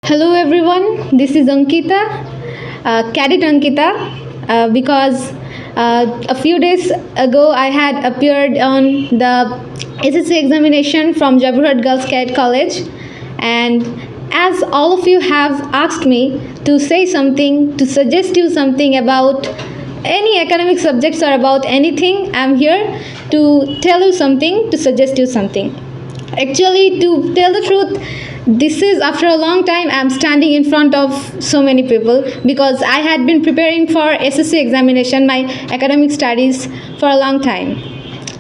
Hello everyone, this is Ankita, Cadet Ankita, because a few days ago I had appeared on the SSC examination from Jaburhat Girls Cadet College, and as all of you have asked me to say something, to suggest you something about any academic subjects or about anything, I'm here to tell you something, to suggest you something. Actually, to tell the truth, this is after a long time I'm standing in front of so many people because I had been preparing for SSC examination, my academic studies for a long time.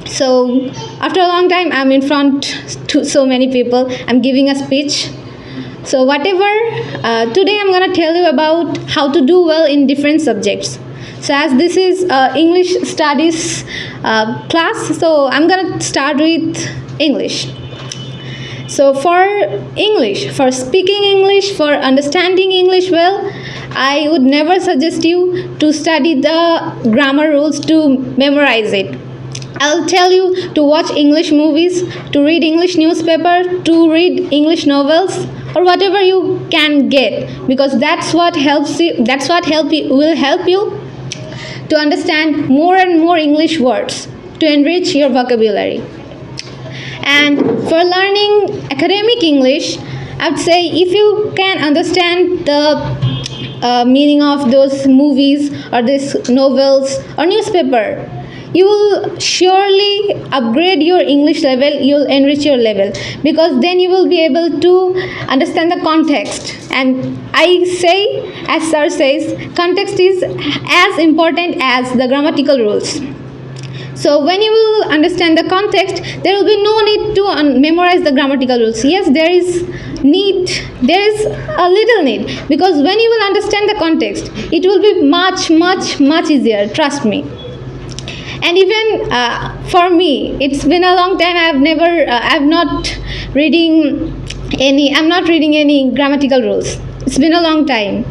So after a long time I'm in front to so many people. I'm giving a speech. So whatever, today I'm going to tell you about how to do well in different subjects. So as this is English studies class, so I'm going to start with English. So for English, for speaking English, for understanding English well, I would never suggest you to study the grammar rules, to memorize it. I'll tell you to watch English movies, to read English newspaper, to read English novels, or whatever you can get, because that's what helps you. That's what will help you to understand more and more English words, to enrich your vocabulary. And for learning academic English, I would say if you can understand the meaning of those movies or these novels or newspaper, you will surely upgrade your English level, you'll enrich your level, because then you will be able to understand the context. And I say, as sir says, context is as important as the grammatical rules. So when you will understand the context, there will be no need to memorize the grammatical rules. Yes, there is a little need, because when you will understand the context, it will be much easier, trust me. And even for me, it's been a long time. I'm not reading any grammatical rules. It's been a long time.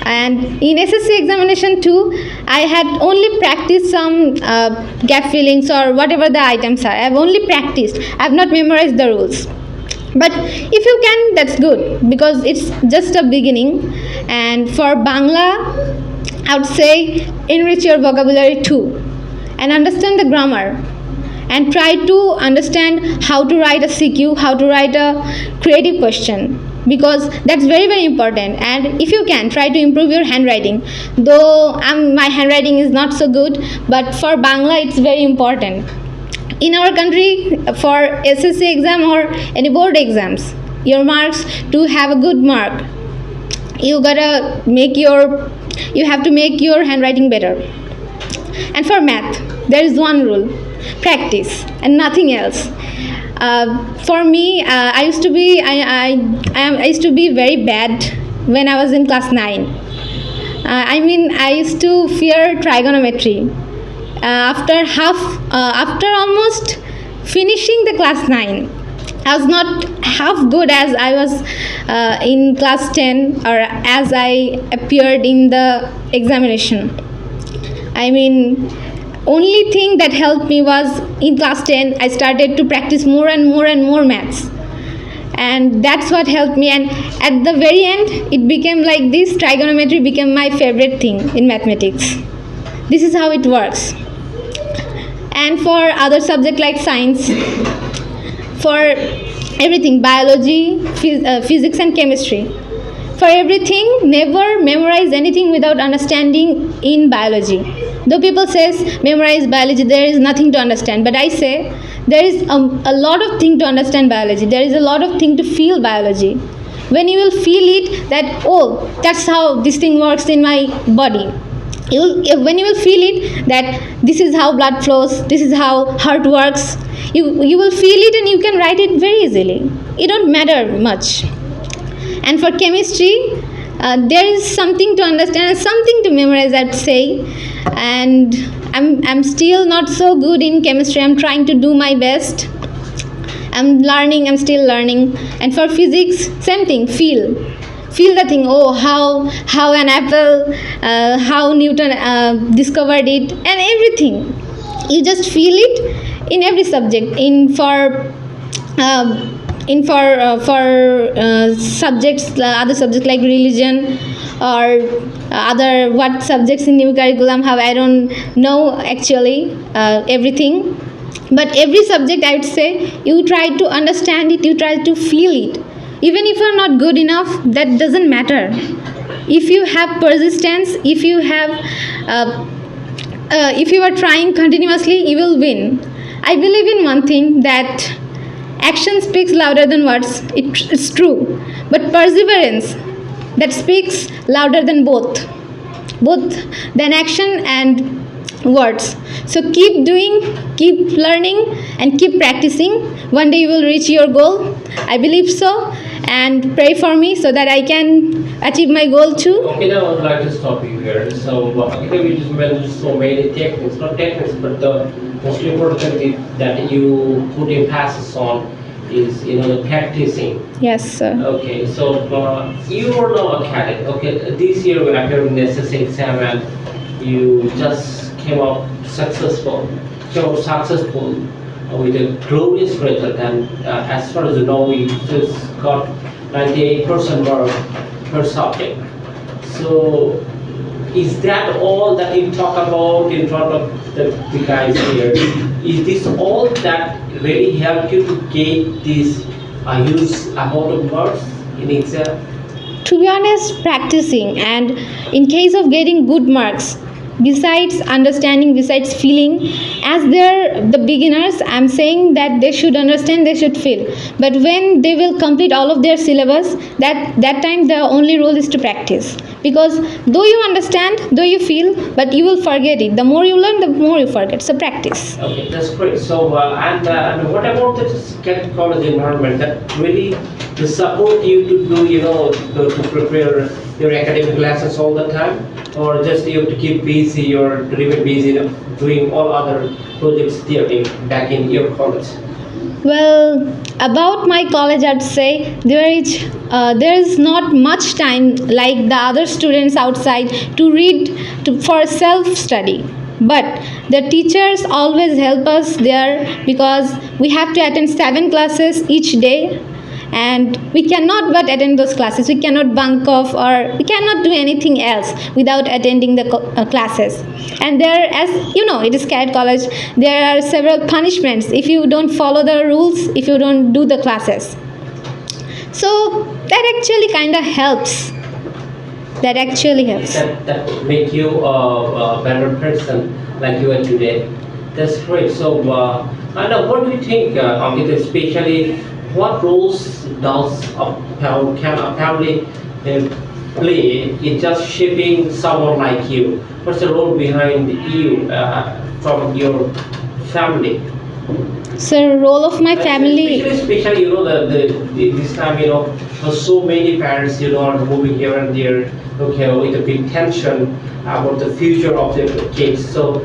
And in SSC examination too, I had only practiced some gap fillings or whatever the items are. I've only practiced. I've not memorized the rules. But if you can, that's good, because it's just a beginning. And for Bangla, I would say enrich your vocabulary too, and understand the grammar, and try to understand how to write a CQ, how to write a creative question, because that's very important. And if you can, try to improve your handwriting, though my handwriting is not so good, but for Bangla it's very important. In our country, for SSC exam or any board exams, your marks, to have a good mark, you have to make your handwriting better. And for math, there is one rule: practice and nothing else. For me, I used to be very bad when I was in class 9. I used to fear trigonometry. After almost finishing the class 9, I was not half good as I was in class 10, or as I appeared in the examination. Only thing that helped me was in class 10, I started to practice more and more maths. And that's what helped me. And at the very end, it became like this: trigonometry became my favorite thing in mathematics. This is how it works. And for other subjects like science, for everything, biology, physics and chemistry, for everything, never memorize anything without understanding in biology. Though people says memorize biology, there is nothing to understand, but I say there is a lot of thing to understand biology. There is a lot of thing to feel biology. When you will feel it, that oh, that's how this thing works in my body. When you will feel it, that this is how blood flows, this is how heart works, you will feel it, and you can write it very easily. It don't matter much. And for chemistry, there is something to understand and something to memorize, I'd say. And I'm still not so good in chemistry. I'm trying to do my best. I'm still learning. And for physics, same thing, feel the thing. Oh, how an apple, how Newton discovered it, and everything. You just feel it in every subject. For for subjects, other subjects like religion or other what subjects in new curriculum have, I don't know actually everything. But every subject, I would say, you try to understand it, you try to feel it. Even if you're not good enough, that doesn't matter. If you have persistence, if you are trying continuously, you will win. I believe in one thing, that action speaks louder than words. It's true. But perseverance, that speaks louder than both than action and words. So keep doing, keep learning, and keep practicing. One day you will reach your goal. I believe so. And pray for me so that I can achieve my goal too. Okay, now I would like to stop you here. So, Ankita, we just mentioned so many techniques, not techniques, but the most important thing that you put emphasis on is, the practicing. Yes, sir. Okay, so you are now a cadet. Okay, this year we are doing the SSC exam and you just came out successful with a glorious result. And as far as you know, we just got 98% mark per subject. So, is that all that you talk about in front of the guys here? Is this all that really helped you to get this huge amount of marks in exam? To be honest, practicing, and in case of getting good marks, besides understanding, besides feeling, as they're the beginners, I'm saying that they should understand, they should feel. But when they will complete all of their syllabus, that time the only role is to practice. Because though you understand, though you feel, but you will forget it. The more you learn, the more you forget. So practice. Okay, that's great. So, and what about the college environment that really to support you to do, to prepare your academic lessons all the time, or just you have to keep busy or to remain busy doing all other projects there back in your college? Well, about my college, I'd say there is not much time like the other students outside to read for self study. But the teachers always help us there, because we have to attend 7 classes each day, and we cannot but attend those classes. We cannot bunk off, or we cannot do anything else without attending the classes. And there, as you know, it is cadet college, there are several punishments if you don't follow the rules, if you don't do the classes. So that actually kind of helps. That would make you a better person like you are today. That's great. So, and what do you think, Ankita, especially what roles does can a family play in just shaping someone like you? What's the role behind you from your family? So role of my family. Especially, this time, so many parents, are moving here and there, okay, with a big tension about the future of their kids. So,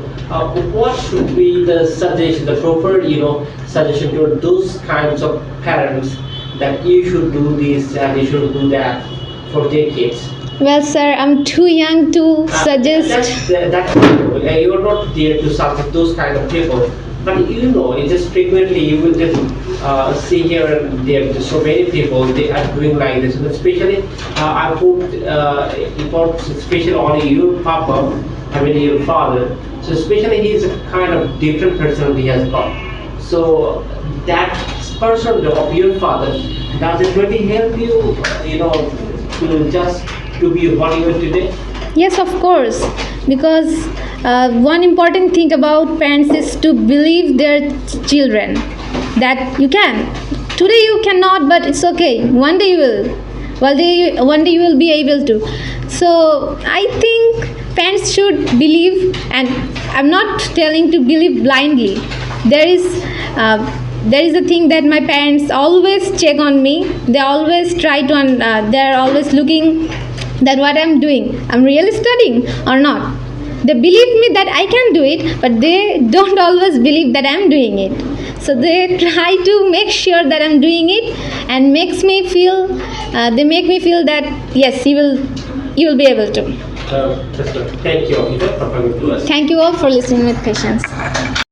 what should be the suggestion, the proper, suggestion to those kinds of parents that you should do this and you should do that for their kids? Well, sir, I'm too young to suggest. You are not there to suggest those kind of people. But it just frequently you will just see here and there so many people they are doing like this, and especially I put importance especially on your papa, I mean your father. So especially he is a kind of different personality he has got. So that person of your father, does it really help you, to be what you are today? Yes, of course, because one important thing about parents is to believe their children that you can. Today you cannot, but it's okay. One day you will. One day you will be able to. So I think parents should believe, and I'm not telling to believe blindly. There is a thing that my parents always check on me. They always try to. They're always looking that what I'm doing, I'm really studying or not. They believe me that I can do it, but they don't always believe that I'm doing it. So they try to make sure that I'm doing it, and makes me feel. They make me feel that yes, you will be able to. Thank you, Ankita, for coming to us. Thank you all for listening with patience.